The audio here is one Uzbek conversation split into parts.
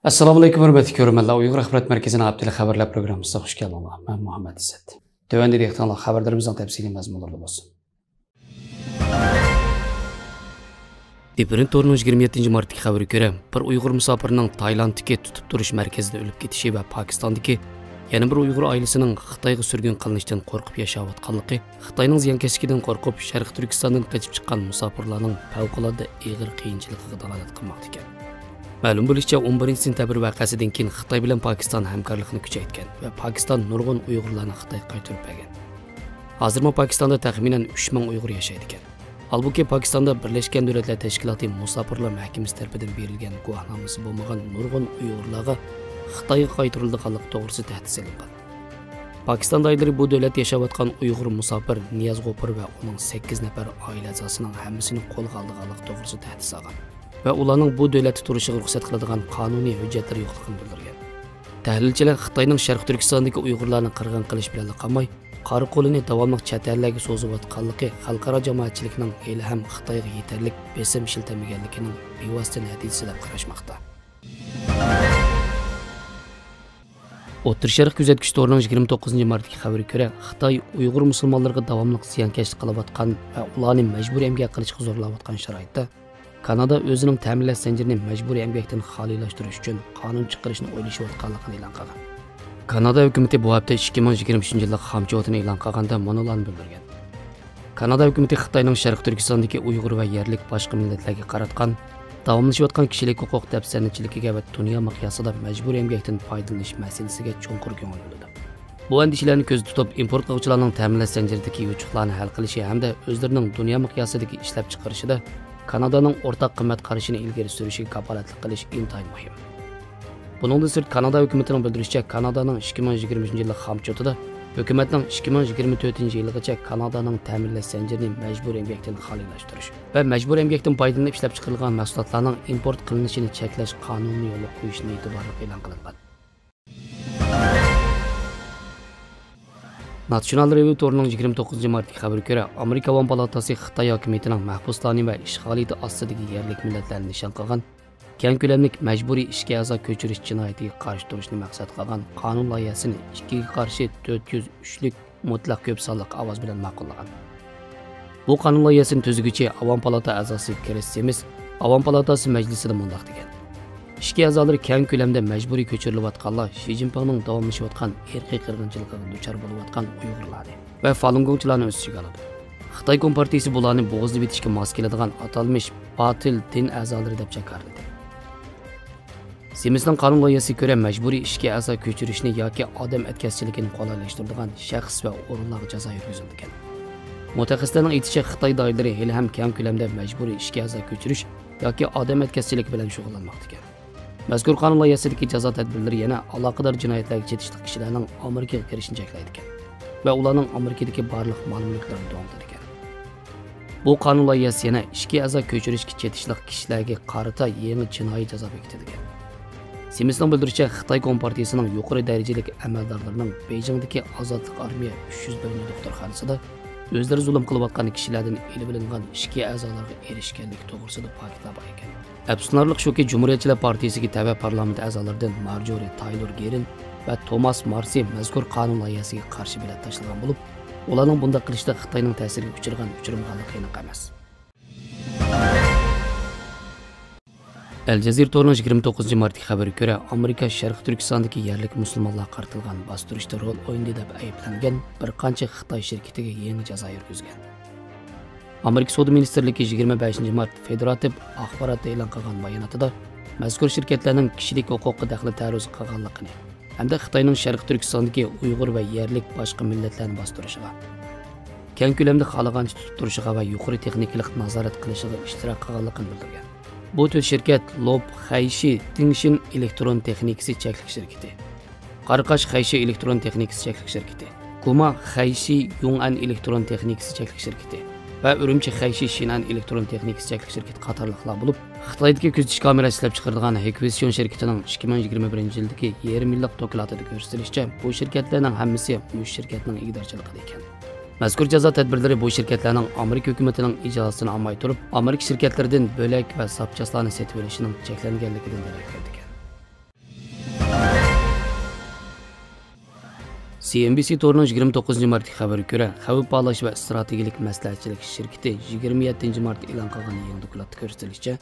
Assalomu alaykum hurmatli ko'ruvchilar. Uyg'ur axborot markazining haftalik xabarlar programmasiga xush kelibsizlar. Men Muhammad Izzat. Tövəndə deyilən xəbərlərimizin təfsili məzmunları olsun. Deprint torunun 27 martdakı xəbərə görə bir Uyğur musafirinin Taylanddakı tutub turuş mərkəzində ölüb ketishi və Pakistandakı yana bir Uyğur ailəsinin Xitayğa sürgün qılınışdan qorxub yaşayotqanlığı, Xitayning ziyonkashligidan qo'rqib Sharq Turkistondan qochib chiqqan musafirlarning favqulodda og'ir qiyinchiligiga dalolat qilmoqda ekan. Ma'lum bo'lishicha 11 sentabr voqeasidan keyin Xitoy bilan Pokiston hamkorlikni kuchaytirgan va Pokiston nurg'un Uyg'urlarni Xitoyga qaytarib bergan. Hozirda Pokistonda taxminan 3000 Uyg'ur yashaydi ekan. Halbuki Pokistonda Birlashgan Davlatlar Tashkiloti Musofirlar mahkamasi tomonidan berilgan guvohnomasi bo'lmagan nurg'un Uyg'urlarga Xitoyga qaytarilganligi to'g'risida tahdid solingan. Pokiston doiralari bu davlat yashayotgan Uyg'ur musofir Niyaz G'ofur va uning 8 nafar oila a'zosining hammasini qo'lga olganligi to'g'risida tahdid solgan. Ve ularning bu davlatda turishiga ruxsat qiladigan qonuniy hujjatlari yo'qligini bildirgan. Tahlilchilar Xitoyning Sharq Turkistondagi Uyg'urlarni qirg'in qilish bilan qolmay, qora qo'lini davomli chet ellarga so'zayotganligi xalqaro jamoatchilikning hali ham Xitoyga yetarli besim ishlatmaganligining bevosita natijasi deb qarashmoqda. O'tir Sharq kuzatuvchi to'rining 29 martdagi xabariga ko'ra, Xitoy Uyg'ur musulmonlariga davomli ziyonkashlik qilayotgan va ularni majburiy emgak qilishga zo'rlayotgan sharoitda Kanada o'zining ta'minlash zanjirini majburiy emgakdan xolilashtirish uchun qonun chiqarishni o'ylashayotganligini e'lon qilgan. Kanada hukumati bu hafta 2023-yillik xomchotini e'lon qilganda monolarni bildirgan. Kanada hukumati Xitoyning Sharq Turkistondagi Uyg'ur va yerlik boshqa millatlarga qaratgan davomlashayotgan kishilik huquq dafsanchiligiga va dunyo miqyosida majburiy emgakdan foydalanish masalasiga cho'nqur ko'ngil bo'ldi. Bu andishalarni ko'zda tutib, import qiluvchilarning ta'minlash zanjiridagi yutuqlarni hal qilishi hamda o'zlarining dunyo miqyosidagi ishlab chiqarishida Kanadaning o'rtaq qimmat qarashini ilgari surishiga kafolatlik qilish intayin muhim. Buningdan sirt Kanada hukumatining bildirishicha, Kanadaning 2023-yillik xomchotida hukumatning 2024-yilgacha Kanadaning ta'minlash zanjirini majburiy emgakdan xolilashtirish va majburiy emgakdan foydalanib ishlab chiqarilgan mahsulotlarning import qilinishini cheklash qonuniy yo'lga qo'yishni e'tiborga e'lon qilingan. National Review to'rining 29 martdagi xabariga ko'ra, Amerika Van palatasi Xitoy hukumatining mahbuslarni va ishg'oliyati ostidagi yerlik millatlarni nishon qilgan keng ko'lamli majburiy ishga a'zo ko'chirish jinoyatiga qarshi turishni maqsad qilgan qonun loyihasini 2 ga qarshi 403lik mutlaq ko'p sonli ovoz bilan ma'qullagan. Bu qonun loyihasini tuzuvchi Avam palata a'zosi Chris Sims Avam palatasi majlisida mundaq degan: ishga a'zolari keng ko'lamda majburiy ko'chirilayotganlar Shi Jinpingning davomlashayotgan irqiy qirg'inchiligiga duchor bo'layotgan Uyg'urlarni va Falun Gongchilarni o'z ichiga oladi. Xitoy Kompartiyasi bularni bo'g'izlab bitishga mos keladigan atalmish botil din a'zolari deb chaqirdi. Simsning qonun loyihasiga ko'ra majburiy ishga a'zo ko'chirishni yoki odam atkazchiligini qolaylashtiradigan shaxs va o'rinlarga jazo yurgizilgan. Mutaxassislarning aytishicha, Xitoy doiralari hali ham keng ko'lamda majburiy ishga a'zo ko'chirish yoki odam atkazchilik bilan shug'ullanmoqda ekan. Mazkur qonun loyihasidagi jazo tadbirlari yana aloqador jinoyatlarga chetishli kishilarning Amerikaga kirishini cheklaydi ekan va ularning Amerikadagi barliq ma'lumotlarini to'g'rilar ekan. Bu qonun loyihasi yana ishga a'zo ko'chirishga chetishli kishilarga qarata yangi jinoiy jazo bekitadi ekan. Simsning bildirishicha, Xitoy Kompartiyasining yuqori darajali amaldorlarining Beijingdagi Ozodlik armiya 301 doktorxonasida o'zlari zulm qilayotgan kishilardan ilib olingan ishga a'zolarga erishganlik to'g'risida ta'kidlab ekan. Afsuslanarli shuki, Cumhuriyetchilar partiyasiga tava parlament a'zolaridan Marjorie Taylor Greene va Thomas Marcy mazkur qonun loyihasiga qarshi bilan tashlagan bo'lib, ularning bunday qilishda Xitoyning ta'siriga uchirganligi aniq emas. Al Jazeera to'rining 29 martdagi xabariga ko'ra, Amerika Sharq Turkistondagi yerlik musulmonlar qartilgan bostirishda rol o'ynadi deb ayblangan bir qancha Xitoy shirkatiga yangi jazo yurgizgan. Amerika Savdo ministrligi 25 mart federativ axborotda e'lon qilgan bayonotida mazkur shirkatlarning kishilik huquqiga daxli ta'ruz qilganligini hamda Xitoyning Sharq Turkistondagi Uyg'ur va yerlik boshqa millatlarni bostirishiga, keng ko'lamda xohlagancha tutib turishiga va yuqori texnikalik nazorat qilishiga ishtirok qilganligini bildirgan. Bu tür şirket Lob Xaishi Tingshin elektron texnikasi cheklik shirkati, Qarqash Xaishi elektron texnikasi cheklik shirkati, Kuma Xaishi Yong'an elektron texnikasi cheklik shirkati va Urumchi Xaishi Shinan elektron texnikasi cheklik shirkati qatorliqlar bo'lib, Xitoydagi kuzatish kamerasi ishlab chiqaradigan Hikvision shirkatining 2021-yildagi yarim yillik dokladida ko'rsatilishicha, bu shirkatlarning hammasi bu shirkatning ig'dorchiligida ekan. Mazkur jazo tadbirlari bu shirkatlarning Amerika hukumatining ijozatini olmay turib, Amerika shirkatlaridan bo'lak va zapchastlarni sotib olishining cheklanganligidan darak berdi ekan. CNBC to'rining 29 martdagi xabariga ko'ra, xavf bağlash va strategik maslahatchilik shirkati 27 mart e'lon qilgan yangi dokladda ko'rsatilishicha,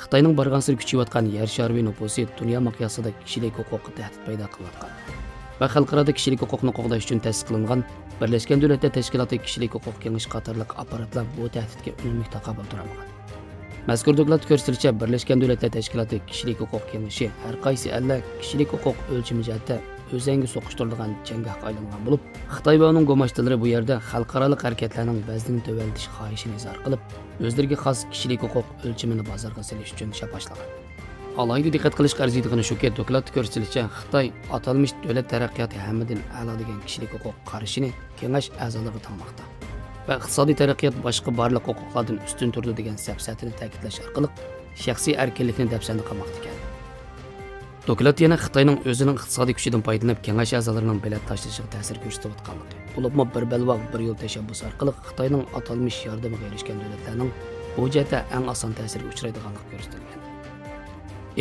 Xitoyning barg'ansir kuchayotgan yer sharining nufusi dunyo miqyosida kishilik huquqqa tahdid paydo qilayotgan va xalqaro kishilik huquqni qo'g'dash uchun ta'sis qilingan Birleşken Devletler Teşkilatı Kishilik huquq kengashi qatorliq apparatlar bu tahdidga unumli taqobil turamagan. Mazkur dokladda ko'rsatilishicha, Birleşken Devletler Teşkilatı Kishilik huquq kengashi har qaysi ellar kishilik huquq o'lchami jihatda o'zangi so'qishtirilgan janggohga aylangan bo'lib, Xitoy va uning go'mashtalari bu yerda xalqaro harakatlarning vaznini tövəltish xohishini izhor qilib, o'zlariga xos kishilik huquq o'lchamini bozorga solish uchun shapashlagan. Alayda diqqat qilish arziydigani shuki, dokladda ko'rsatilishicha, Xitoy atalmish davlat taraqqiyoti hammadan a'lo degan kishilik huquq qarashini kengash a'zolariga tanmoqda va iqtisodiy taraqqiyot boshqa barliq huquqlardan ustun turdi degan safsatini ta'kidlash orqali shaxsiy erkinlikni dafsanda qilmoqda ekan. Doklad yana Xitoyning o'zining iqtisodiy kuchidan foydalanib kengash a'zolarining bilet tashlashiga ta'sir ko'rsatayotganligi, bo'libmi bir balvoq bir yo'l tashabbusi orqali Xitoyning atalmish yordamiga erishgan davlatlarning bu jihatda eng oson ta'sirga uchraydiganligi ko'rsatilgan.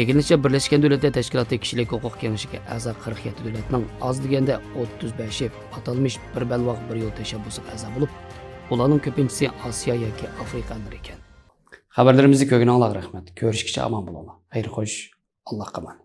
Egilishicha, Birleşken Devletler Teşkilatı Kishilik huquq kengashiga a'zo 47 davlatning oz deganda 35i atalmish bir balvoq bir yo'l tashabbusiga a'zo bo'lib, ularning ko'pinchisi Osiyo yoki Afrikalar ekan. Xabarlarimizni ko'rganingizga rahmat. Ko'rishguncha omon bo'linglar. Xayr xo'sh, Allohga aman.